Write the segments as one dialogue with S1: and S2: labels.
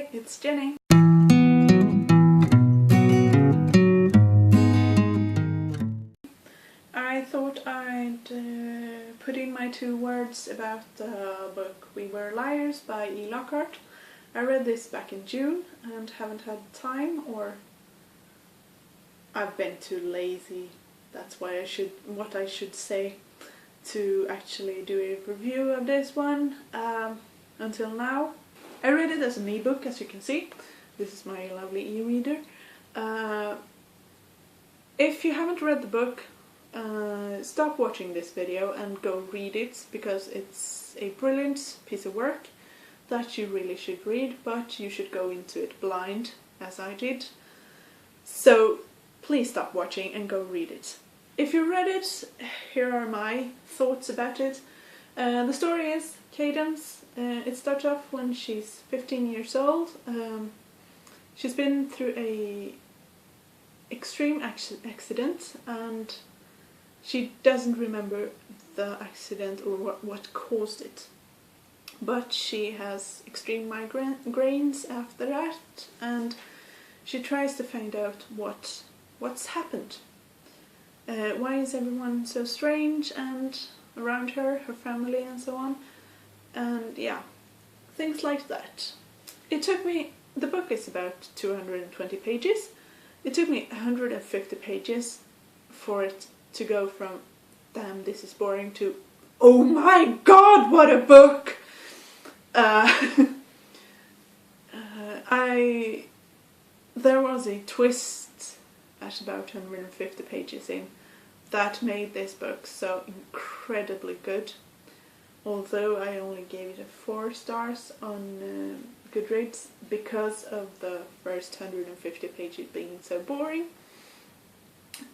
S1: Hi, it's Jenny. I thought I'd put in my 2 words about the book We Were Liars by E. Lockhart. I read this back in June and haven't had time, or I've been too lazy. That's why what I should say to actually do a review of this one until now. I read it as an ebook, as you can see. This is my lovely e-reader. If you haven't read the book, stop watching this video and go read it, because it's a brilliant piece of work that you really should read, but you should go into it blind, as I did. So please stop watching and go read it. If you read it, here are my thoughts about it. The story is Cadence. It starts off when she's 15 years old. She's been through a extreme accident, and she doesn't remember the accident or what caused it. But she has extreme migraines after that, and she tries to find out what's happened. Why is everyone so strange and around her family and so on, and yeah, things like that. The book is about 220 pages. It took me 150 pages for it to go from damn, this is boring to oh my god, what a book! There was a twist at about 150 pages in that made this book so incredibly good. Although I only gave it 4 stars on Goodreads because of the first 150 pages being so boring.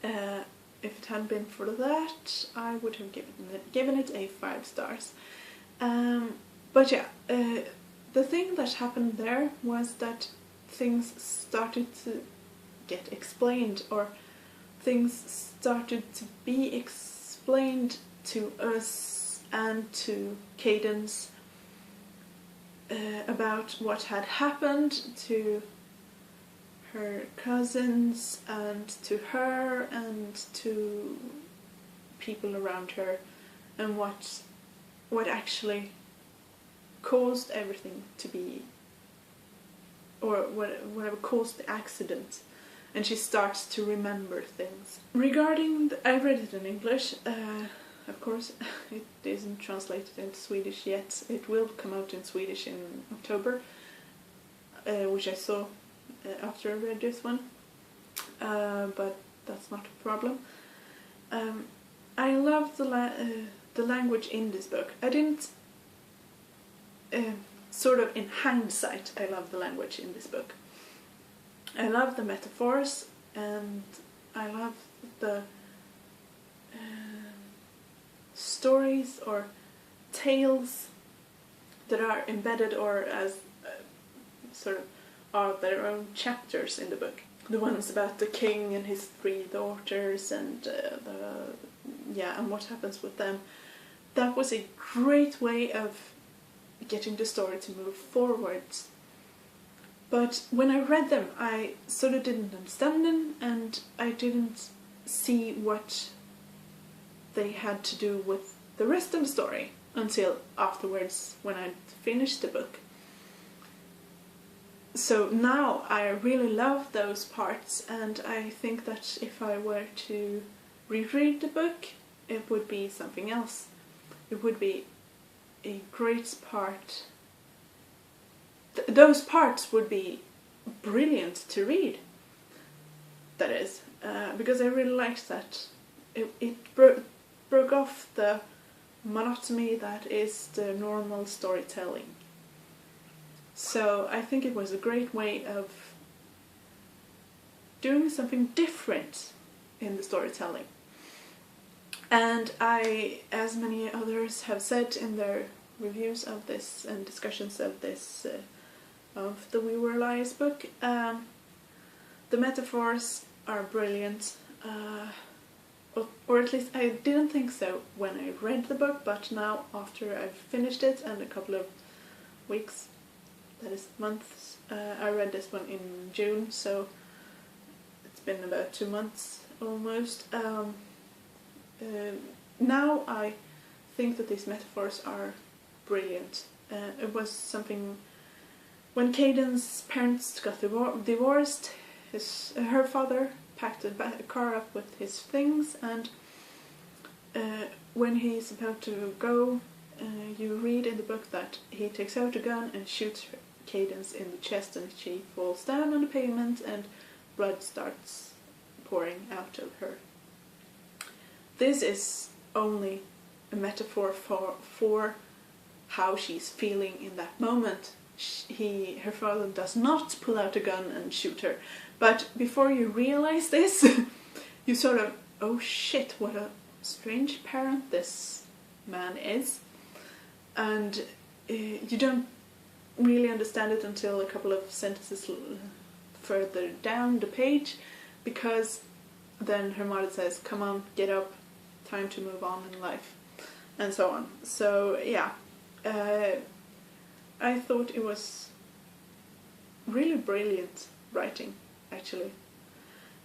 S1: If it hadn't been for that, I would have given it a 5 stars. But yeah, the thing that happened there was that things started to get explained, or things started to be explained to us and to Cadence about what had happened to her cousins and to her and to people around her, and what actually caused everything to be, or whatever caused the accident. And she starts to remember things. I read it in English, of course. It isn't translated into Swedish yet. It will come out in Swedish in October, which I saw after I read this one, but that's not a problem. I love the language in this book. I didn't, sort of in hindsight, I love the language in this book. I love the metaphors, and I love the stories or tales that are embedded, or as sort of are their own chapters in the book. The ones about the king and his 3 daughters, and and what happens with them. That was a great way of getting the story to move forwards. But when I read them, I sort of didn't understand them, and I didn't see what they had to do with the rest of the story until afterwards, when I finished the book. So now I really love those parts, and I think that if I were to reread the book, it would be something else. It would be a great part. Those parts would be brilliant to read. That is, because I really liked that. It broke off the monotony that is the normal storytelling. So I think it was a great way of doing something different in the storytelling. And as many others have said in their reviews of this and discussions of this, of the We Were Liars book, the metaphors are brilliant, or at least I didn't think so when I read the book, but now after I've finished it and a couple of weeks that is months. I read this one in June, so it's been about 2 months almost. Now I think that these metaphors are brilliant. It was something when Caden's parents got divorced. Her father packed a car up with his things, and when he's about to go, you read in the book that he takes out a gun and shoots Cadence in the chest, and she falls down on the pavement and blood starts pouring out of her. This is only a metaphor for how she's feeling in that moment. Her father does not pull out a gun and shoot her, but before you realize this, you sort of, oh shit, what a strange parent this man is, and you don't really understand it until a couple of sentences further down the page, because then her mother says, come on, get up, time to move on in life, and so on. So yeah, I thought it was really brilliant writing, actually.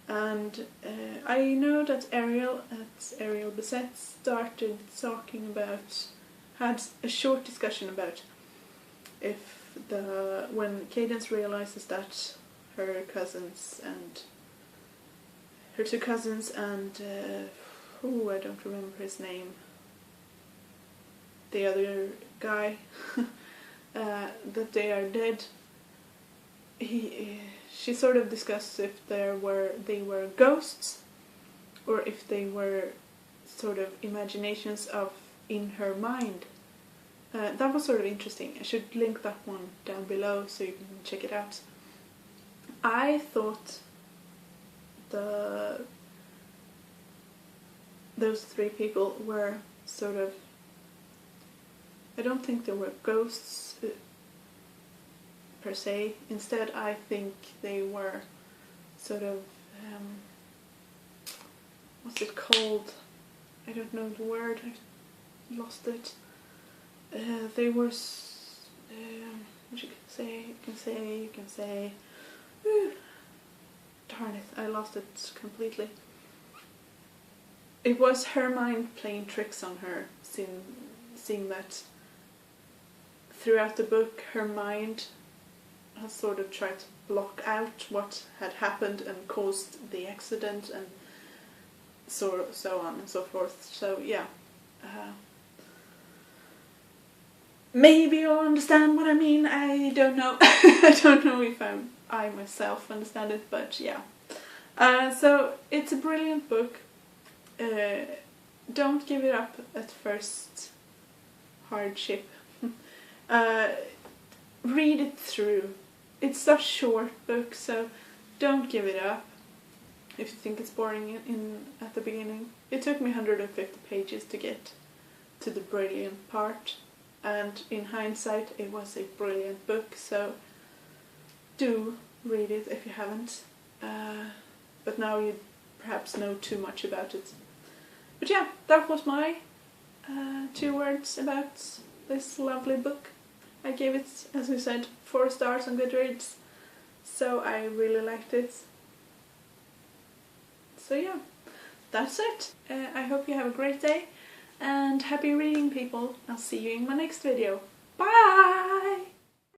S1: And I know that Ariel Bissett started talking about, had a short discussion about if when Cadence realizes that her two cousins and I don't remember his name, the other guy, that they are dead. She sort of discussed if they were ghosts, or if they were sort of imaginations of in her mind. That was sort of interesting. I should link that one down below so you can check it out. I thought those three people were sort of, I don't think they were ghosts per se. Instead, I think they were sort of, what's it called? I don't know the word, I've lost it. They were, what you can say, darn it, I lost it completely. It was her mind playing tricks on her, seeing that throughout the book her mind has sort of tried to block out what had happened and caused the accident, and so on and so forth. So yeah, maybe you'll understand what I mean. I don't know. I don't know if I myself understand it, but yeah. So it's a brilliant book. Don't give it up at first hardship. Read it through. It's a short book, so don't give it up if you think it's boring at the beginning. It took me 150 pages to get to the brilliant part, and in hindsight it was a brilliant book, so do read it if you haven't. But now you perhaps know too much about it. But yeah, that was my 2 words about this lovely book. I gave it, as I said, 4 stars on Goodreads, so I really liked it. So yeah, that's it. I hope you have a great day, and happy reading, people. I'll see you in my next video. Bye!